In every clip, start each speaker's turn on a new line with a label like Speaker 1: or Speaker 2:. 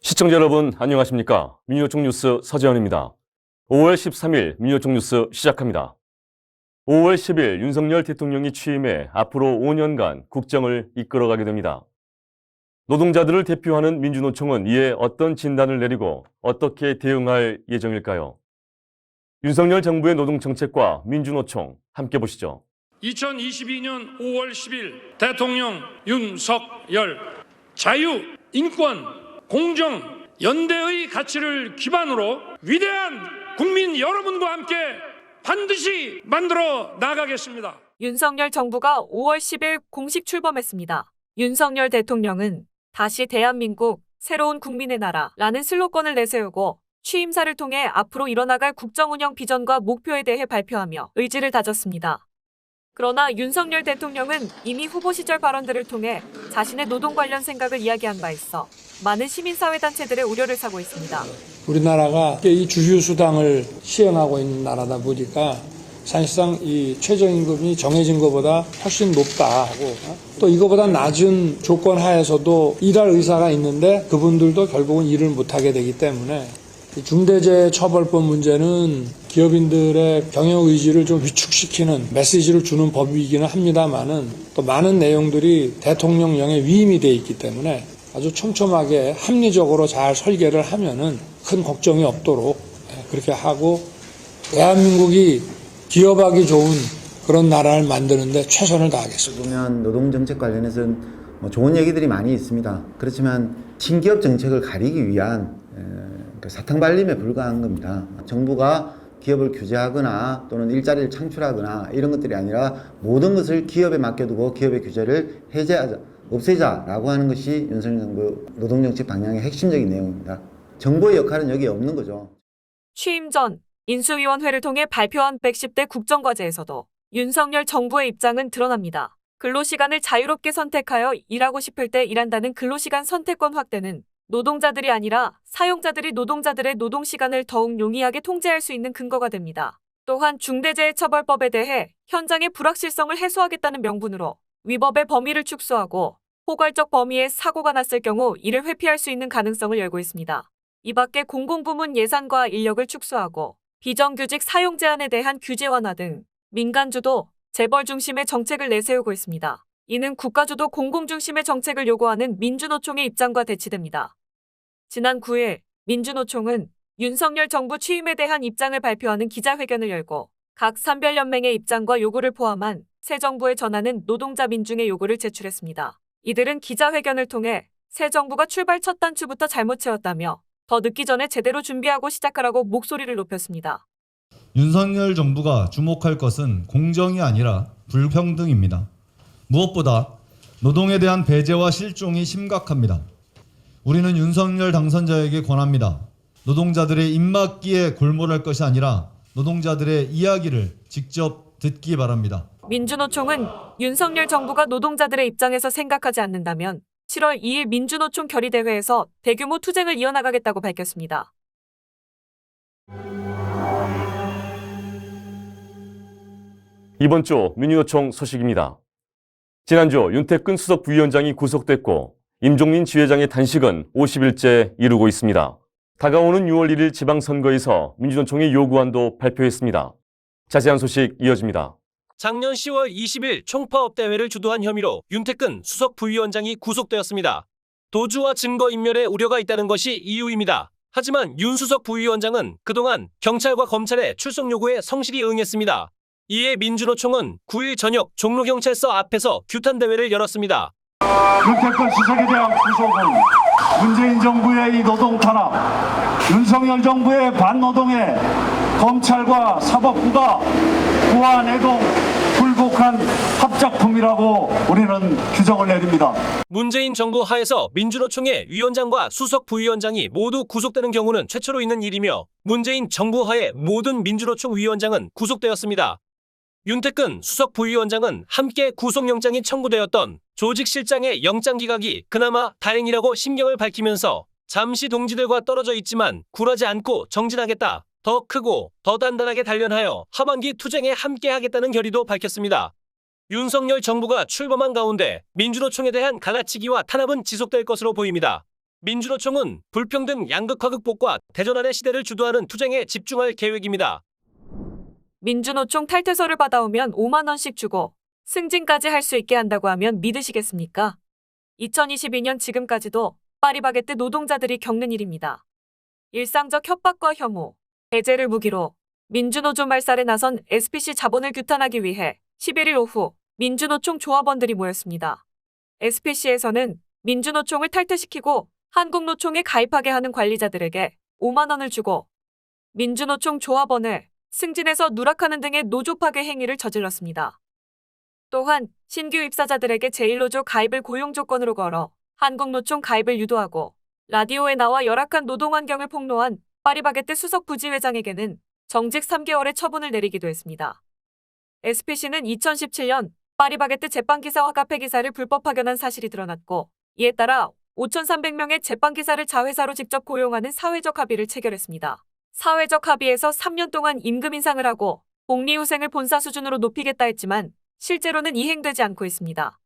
Speaker 1: 시청자 여러분 안녕하십니까? 민요총 뉴스 서재현입니다. 5월 13일 민요총 뉴스 시작합니다. 5월 10일 윤석열 대통령이 취임해 앞으로 5년간 국정을 이끌어가게 됩니다. 노동자들을 대표하는 민주노총은 이에 어떤 진단을 내리고 어떻게 대응할 예정일까요? 윤석열 정부의 노동정책과 민주노총 함께 보시죠.
Speaker 2: 2022년 5월 10일 대통령 윤석열 자유, 인권, 공정, 연대의 가치를 기반으로 위대한 국민 여러분과 함께 반드시 만들어 나가겠습니다.
Speaker 3: 윤석열 정부가 5월 10일 공식 출범했습니다. 윤석열 대통령은 다시 대한민국 새로운 국민의 나라라는 슬로건을 내세우고 취임사를 통해 앞으로 이뤄나갈 국정운영 비전과 목표에 대해 발표하며 의지를 다졌습니다. 그러나 윤석열 대통령은 이미 후보 시절 발언들을 통해 자신의 노동 관련 생각을 이야기한 바 있어 많은 시민사회단체들의 우려를 사고 있습니다.
Speaker 4: 우리나라가 이 주휴수당을 시행하고 있는 나라다 보니까 사실상 이 최저임금이 정해진 것보다 훨씬 높다 하고 또 이거보다 낮은 조건 하에서도 일할 의사가 있는데 그분들도 결국은 일을 못하게 되기 때문에 중대재해처벌법 문제는 기업인들의 경영 의지를 좀 위축시키는 메시지를 주는 법이기는 합니다만은 또 많은 내용들이 대통령령에 위임이 돼 있기 때문에 아주 촘촘하게 합리적으로 잘 설계를 하면은 큰 걱정이 없도록 그렇게 하고 대한민국이 기업하기 좋은 그런 나라를 만드는데 최선을 다하겠습니다.
Speaker 5: 보면 노동정책 관련해서는 좋은 얘기들이 많이 있습니다. 그렇지만 신기업 정책을 가리기 위한 사탕발림에 불과한 겁니다. 정부가 기업을 규제하거나 또는 일자리를 창출하거나 이런 것들이 아니라 모든 것을 기업에 맡겨두고 기업의 규제를 해제하자, 없애자라고 하는 것이 윤석열 정부 노동정책 방향의 핵심적인 내용입니다. 정부의 역할은 여기에 없는 거죠.
Speaker 3: 취임 전 인수위원회를 통해 발표한 110대 국정과제에서도 윤석열 정부의 입장은 드러납니다. 근로시간을 자유롭게 선택하여 일하고 싶을 때 일한다는 근로시간 선택권 확대는 노동자들이 아니라 사용자들이 노동자들의 노동시간을 더욱 용이하게 통제할 수 있는 근거가 됩니다. 또한 중대재해처벌법에 대해 현장의 불확실성을 해소하겠다는 명분으로 위법의 범위를 축소하고 포괄적 범위의 사고가 났을 경우 이를 회피할 수 있는 가능성을 열고 있습니다. 이 밖에 공공부문 예산과 인력을 축소하고 비정규직 사용 제한에 대한 규제 완화 등 민간주도 재벌 중심의 정책을 내세우고 있습니다. 이는 국가주도 공공중심의 정책을 요구하는 민주노총의 입장과 대치됩니다. 지난 9일 민주노총은 윤석열 정부 취임에 대한 입장을 발표하는 기자회견을 열고 각 산별연맹의 입장과 요구를 포함한 새 정부에 전하는 노동자 민중의 요구를 제출했습니다. 이들은 기자회견을 통해 새 정부가 출발 첫 단추부터 잘못 채웠다며 더 늦기 전에 제대로 준비하고 시작하라고 목소리를 높였습니다.
Speaker 6: 윤석열 정부가 주목할 것은 공정이 아니라 불평등입니다. 무엇보다 노동에 대한 배제와 실종이 심각합니다. 우리는 윤석열 당선자에게 권합니다. 노동자들의 입맞기에 골몰할 것이 아니라 노동자들의 이야기를 직접 듣기 바랍니다.
Speaker 3: 민주노총은 윤석열 정부가 노동자들의 입장에서 생각하지 않는다면 7월 2일 민주노총 결의대회에서 대규모 투쟁을 이어나가겠다고 밝혔습니다.
Speaker 1: 이번 주 민주노총 소식입니다. 지난주 윤태근 수석 부위원장이 구속됐고 임종민 지회장의 단식은 50일째 이루고 있습니다. 다가오는 6월 1일 지방선거에서 민주노총의 요구안도 발표했습니다. 자세한 소식 이어집니다.
Speaker 7: 작년 10월 20일 총파업 대회를 주도한 혐의로 윤태근 수석 부위원장이 구속되었습니다. 도주와 증거인멸의 우려가 있다는 것이 이유입니다. 하지만 윤 수석 부위원장은 그동안 경찰과 검찰의 출석 요구에 성실히 응했습니다. 이에 민주노총은 9일 저녁 종로경찰서 앞에서 규탄 대회를 열었습니다.
Speaker 8: 윤태근 수석에 대한 구속은 문재인 정부의 이 노동 탄압, 윤석열 정부의 반노동에 검찰과 사법부가 무한해동 굴복한 합작품이라고 우리는 규정을 내립니다.
Speaker 7: 문재인 정부 하에서 민주노총의 위원장과 수석 부위원장이 모두 구속되는 경우는 최초로 있는 일이며 문재인 정부 하에 모든 민주노총 위원장은 구속되었습니다. 윤태근 수석 부위원장은 함께 구속영장이 청구되었던 조직실장의 영장 기각이 그나마 다행이라고 심경을 밝히면서 잠시 동지들과 떨어져 있지만 굴하지 않고 정진하겠다. 더 크고 더 단단하게 단련하여 하반기 투쟁에 함께하겠다는 결의도 밝혔습니다. 윤석열 정부가 출범한 가운데 민주노총에 대한 갈라치기와 탄압은 지속될 것으로 보입니다. 민주노총은 불평등 양극화 극복과 대전환의 시대를 주도하는 투쟁에 집중할 계획입니다.
Speaker 3: 민주노총 탈퇴서를 받아오면 5만 원씩 주고 승진까지 할 수 있게 한다고 하면 믿으시겠습니까? 2022년 지금까지도 파리바게뜨 노동자들이 겪는 일입니다. 일상적 협박과 혐오, 배제를 무기로 민주노조 말살에 나선 SPC 자본을 규탄하기 위해 11일 오후 민주노총 조합원들이 모였습니다. SPC에서는 민주노총을 탈퇴시키고 한국노총에 가입하게 하는 관리자들에게 5만 원을 주고 민주노총 조합원을 승진해서 누락하는 등의 노조 파괴 행위를 저질렀습니다. 또한 신규 입사자들에게 제1노조 가입을 고용 조건으로 걸어 한국노총 가입을 유도하고 라디오에 나와 열악한 노동환경을 폭로한 파리바게뜨 수석 부지회장에게는 정직 3개월의 처분을 내리기도 했습니다. SPC는 2017년 파리바게뜨 제빵기사와 카페기사를 불법 파견한 사실이 드러났고 이에 따라 5,300명의 제빵기사를 자회사로 직접 고용하는 사회적 합의를 체결했습니다. 사회적 합의에서 3년 동안 임금 인상을 하고 복리후생을 본사 수준으로 높이겠다 했지만 실제로는 이행되지 않고 있습니다.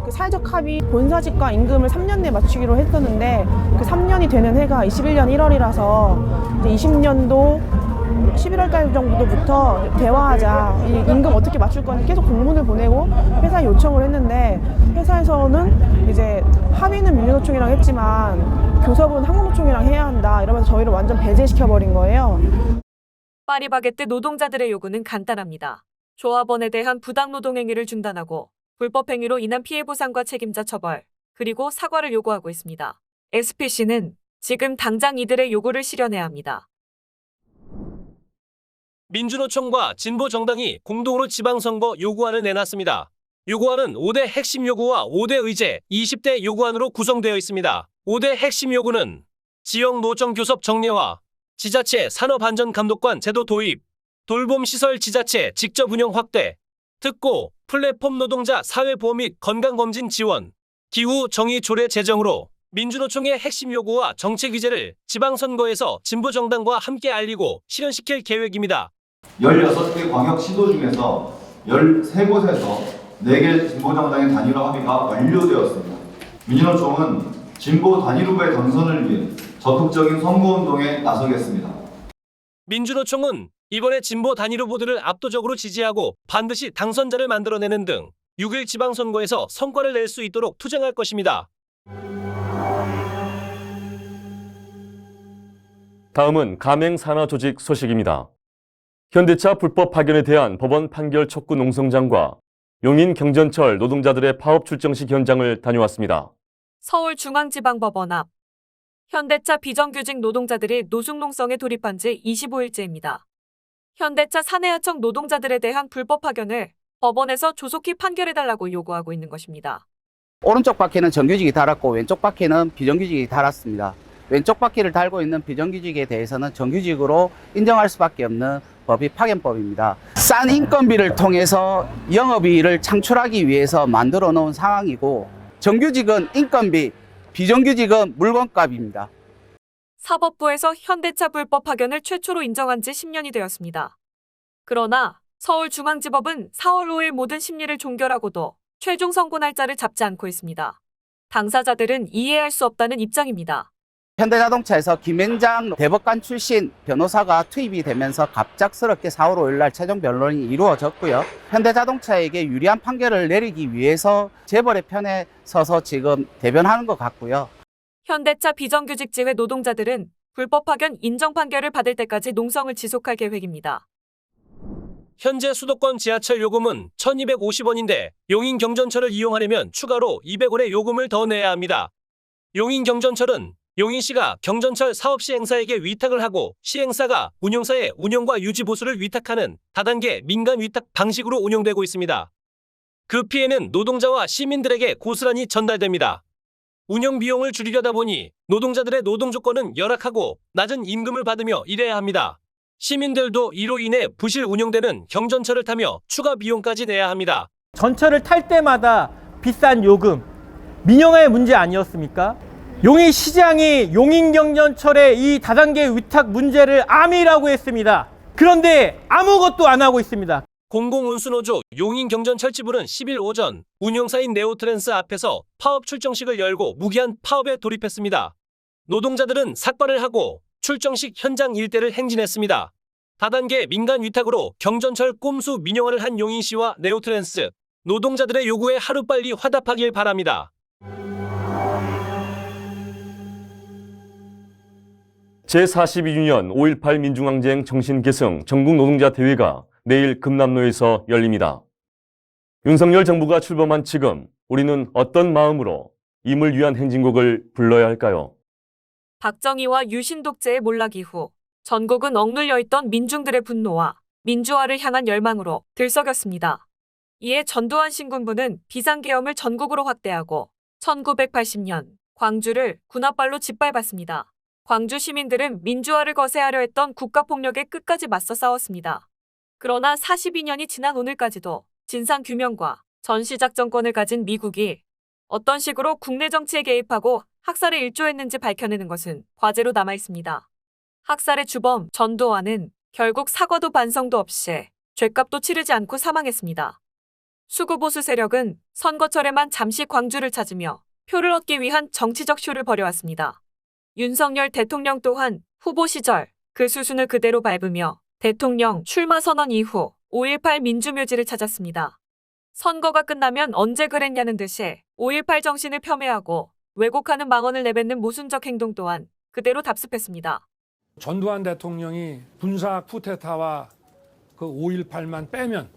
Speaker 9: 그 사회적 합의 본사직과 임금을 3년 내에 맞추기로 했었는데 그 3년이 되는 해가 21년 1월이라서 20년도 11월달 정도부터 대화하자. 이 임금 어떻게 맞출 건지 계속 공문을 보내고 회사에 요청을 했는데 회사에서는 이제 합의는 민주노총이랑 했지만 교섭은 한국노총이랑 해야 한다 이러면서 저희를 완전 배제시켜버린 거예요.
Speaker 3: 파리바게뜨 노동자들의 요구는 간단합니다. 조합원에 대한 부당노동행위를 중단하고 불법행위로 인한 피해 보상과 책임자 처벌, 그리고 사과를 요구하고 있습니다. SPC는 지금 당장 이들의 요구를 실현해야 합니다.
Speaker 7: 민주노총과 진보정당이 공동으로 지방선거 요구안을 내놨습니다. 요구안은 5대 핵심 요구와 5대 의제, 20대 요구안으로 구성되어 있습니다. 5대 핵심 요구는 지역 노정 교섭 정례화, 지자체 산업안전감독관 제도 도입, 돌봄시설 지자체 직접 운영 확대, 특고, 플랫폼 노동자 사회보험 및 건강검진 지원, 기후 정의 조례 제정으로 민주노총의 핵심 요구와 정책 의제를 지방선거에서 진보정당과 함께 알리고 실현시킬 계획입니다.
Speaker 10: 16개 광역시도 중에서 13곳에서 4개 진보정당의 단일화 합의가 완료되었습니다. 민주노총은 진보 단일 후보의 당선을 위해 적극적인 선거운동에 나서겠습니다.
Speaker 7: 민주노총은 이번에 진보 단일 후보들을 압도적으로 지지하고 반드시 당선자를 만들어내는 등 6일 지방선거에서 성과를 낼 수 있도록 투쟁할 것입니다.
Speaker 1: 다음은 가맹산하조직 소식입니다. 현대차 불법 파견에 대한 법원 판결 촉구 농성장과 용인 경전철 노동자들의 파업 출정 시 현장을 다녀왔습니다.
Speaker 3: 서울중앙지방법원 앞 현대차 비정규직 노동자들이 노숙농성에 돌입한 지 25일째입니다. 현대차 사내하청 노동자들에 대한 불법 파견을 법원에서 조속히 판결해달라고 요구하고 있는 것입니다.
Speaker 11: 오른쪽 바퀴는 정규직이 달았고 왼쪽 바퀴는 비정규직이 달았습니다. 왼쪽 바퀴를 달고 있는 비정규직에 대해서는 정규직으로 인정할 수밖에 없는 법이 파견법입니다. 싼 인건비를 통해서 영업이익을 창출하기 위해서 만들어 놓은 상황이고 정규직은 인건비, 비정규직은 물건값입니다.
Speaker 3: 사법부에서 현대차 불법 파견을 최초로 인정한 지 10년이 되었습니다. 그러나 서울중앙지법은 4월 5일 모든 심리를 종결하고도 최종 선고 날짜를 잡지 않고 있습니다. 당사자들은 이해할 수 없다는 입장입니다.
Speaker 11: 현대자동차에서 김현장 대법관 출신 변호사가 투입이 되면서 갑작스럽게 4월 5일 날 최종 변론이 이루어졌고요. 현대자동차에게 유리한 판결을 내리기 위해서 재벌의 편에 서서 지금 대변하는 것 같고요.
Speaker 3: 현대차 비정규직 지회 노동자들은 불법 파견 인정 판결을 받을 때까지 농성을 지속할 계획입니다.
Speaker 7: 현재 수도권 지하철 요금은 1,250원인데 용인 경전철을 이용하려면 추가로 200원의 요금을 더 내야 합니다. 용인 경전철은 용인시가 경전철 사업 시행사에게 위탁을 하고 시행사가 운영사의 운영과 유지 보수를 위탁하는 다단계 민간 위탁 방식으로 운영되고 있습니다. 그 피해는 노동자와 시민들에게 고스란히 전달됩니다. 운영 비용을 줄이려다 보니 노동자들의 노동 조건은 열악하고 낮은 임금을 받으며 일해야 합니다. 시민들도 이로 인해 부실 운영되는 경전철을 타며 추가 비용까지 내야 합니다.
Speaker 12: 전철을 탈 때마다 비싼 요금, 민영화의 문제 아니었습니까? 용인시장이 용인경전철의 이 다단계 위탁 문제를 암이라고 했습니다. 그런데 아무것도 안 하고 있습니다.
Speaker 7: 공공운수노조 용인경전철지부는 10일 오전 운영사인 네오트랜스 앞에서 파업 출정식을 열고 무기한 파업에 돌입했습니다. 노동자들은 삭발을 하고 출정식 현장 일대를 행진했습니다. 다단계 민간 위탁으로 경전철 꼼수 민영화를 한 용인 씨와 네오트랜스, 노동자들의 요구에 하루빨리 화답하길 바랍니다.
Speaker 1: 제42주년 5.18 민중항쟁 정신계승 전국노동자대회가 내일 금남로에서 열립니다. 윤석열 정부가 출범한 지금 우리는 어떤 마음으로 임을 위한 행진곡을 불러야 할까요?
Speaker 3: 박정희와 유신 독재의 몰락 이후 전국은 억눌려 있던 민중들의 분노와 민주화를 향한 열망으로 들썩였습니다. 이에 전두환 신군부는 비상계엄을 전국으로 확대하고 1980년 광주를 군합발로 짓밟았습니다. 광주 시민들은 민주화를 거세하려 했던 국가폭력에 끝까지 맞서 싸웠습니다. 그러나 42년이 지난 오늘까지도 진상규명과 전시작전권을 가진 미국이 어떤 식으로 국내 정치에 개입하고 학살에 일조했는지 밝혀내는 것은 과제로 남아있습니다. 학살의 주범 전두환은 결국 사과도 반성도 없이 죗값도 치르지 않고 사망했습니다. 수구보수 세력은 선거철에만 잠시 광주를 찾으며 표를 얻기 위한 정치적 쇼를 벌여왔습니다. 윤석열 대통령 또한 후보 시절 그 수순을 그대로 밟으며 대통령 출마 선언 이후 5.18 민주묘지를 찾았습니다. 선거가 끝나면 언제 그랬냐는 듯이 5.18 정신을 폄훼하고 왜곡하는 망언을 내뱉는 모순적 행동 또한 그대로 답습했습니다.
Speaker 4: 전두환 대통령이 군사 쿠데타와 그 5.18만 빼면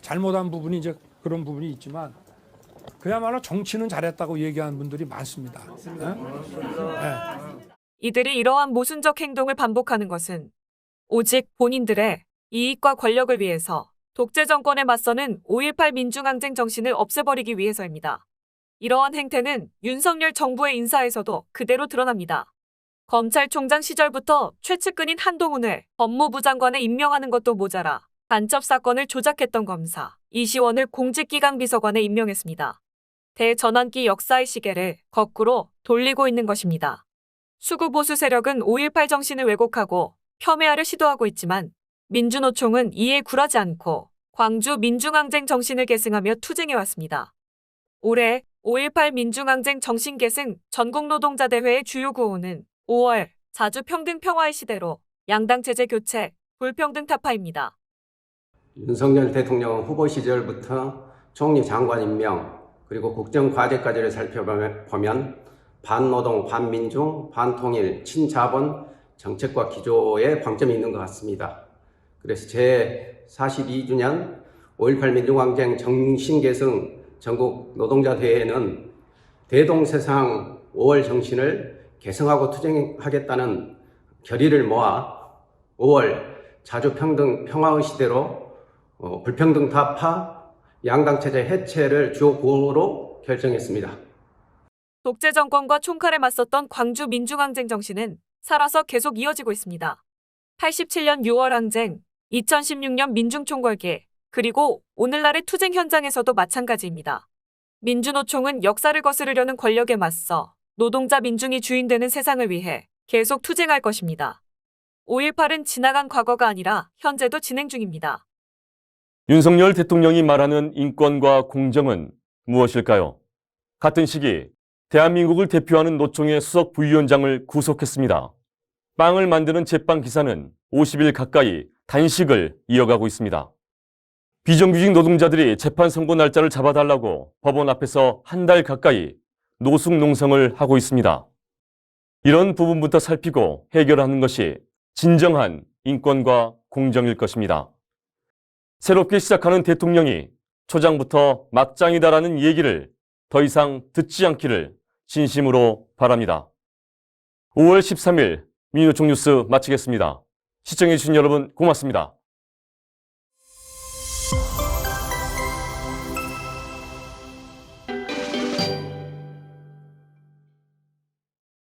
Speaker 4: 잘못한 부분이 이제 그런 부분이 있지만 그야말로 정치는 잘했다고 얘기하는 분들이 많습니다.
Speaker 3: 이들이 이러한 모순적 행동을 반복하는 것은 오직 본인들의 이익과 권력을 위해서 독재 정권에 맞서는 5.18 민중항쟁 정신을 없애버리기 위해서입니다. 이러한 행태는 윤석열 정부의 인사에서도 그대로 드러납니다. 검찰총장 시절부터 최측근인 한동훈을 법무부 장관에 임명하는 것도 모자라 간첩 사건을 조작했던 검사 이시원을 공직기강 비서관에 임명했습니다. 대전환기 역사의 시계를 거꾸로 돌리고 있는 것입니다. 수구보수 세력은 5.18 정신을 왜곡하고 폄훼하려 시도하고 있지만 민주노총은 이에 굴하지 않고 광주 민중항쟁 정신을 계승하며 투쟁해왔습니다. 올해 5.18 민중항쟁 정신계승 전국노동자대회의 주요 구호는 5월 자주평등 평화의 시대로 양당체제 교체, 불평등 타파입니다.
Speaker 13: 윤석열 대통령 후보 시절부터 총리 장관 임명 그리고 국정과제까지를 살펴보면 반노동, 반민중, 반통일, 친자본 정책과 기조에 방점이 있는 것 같습니다. 그래서 제42주년 5.18 민중항쟁 정신계승 전국 노동자대회는 대동세상 5월 정신을 계승하고 투쟁하겠다는 결의를 모아 5월 자주평등 평화의 시대로 불평등 타파, 양당체제 해체를 주요 구호로 결정했습니다.
Speaker 3: 독재 정권과 총칼에 맞섰던 광주 민중항쟁 정신은 살아서 계속 이어지고 있습니다. 87년 6월 항쟁, 2016년 민중총궐기, 그리고 오늘날의 투쟁 현장에서도 마찬가지입니다. 민주노총은 역사를 거스르려는 권력에 맞서 노동자 민중이 주인되는 세상을 위해 계속 투쟁할 것입니다. 5.18은 지나간 과거가 아니라 현재도 진행 중입니다.
Speaker 1: 윤석열 대통령이 말하는 인권과 공정은 무엇일까요? 같은 시기 대한민국을 대표하는 노총의 수석 부위원장을 구속했습니다. 빵을 만드는 제빵 기사는 50일 가까이 단식을 이어가고 있습니다. 비정규직 노동자들이 재판 선고 날짜를 잡아달라고 법원 앞에서 한 달 가까이 노숙 농성을 하고 있습니다. 이런 부분부터 살피고 해결하는 것이 진정한 인권과 공정일 것입니다. 새롭게 시작하는 대통령이 초장부터 막장이다라는 얘기를 더 이상 듣지 않기를 진심으로 바랍니다. 5월 13일 민주노총 뉴스 마치겠습니다. 시청해주신 여러분 고맙습니다.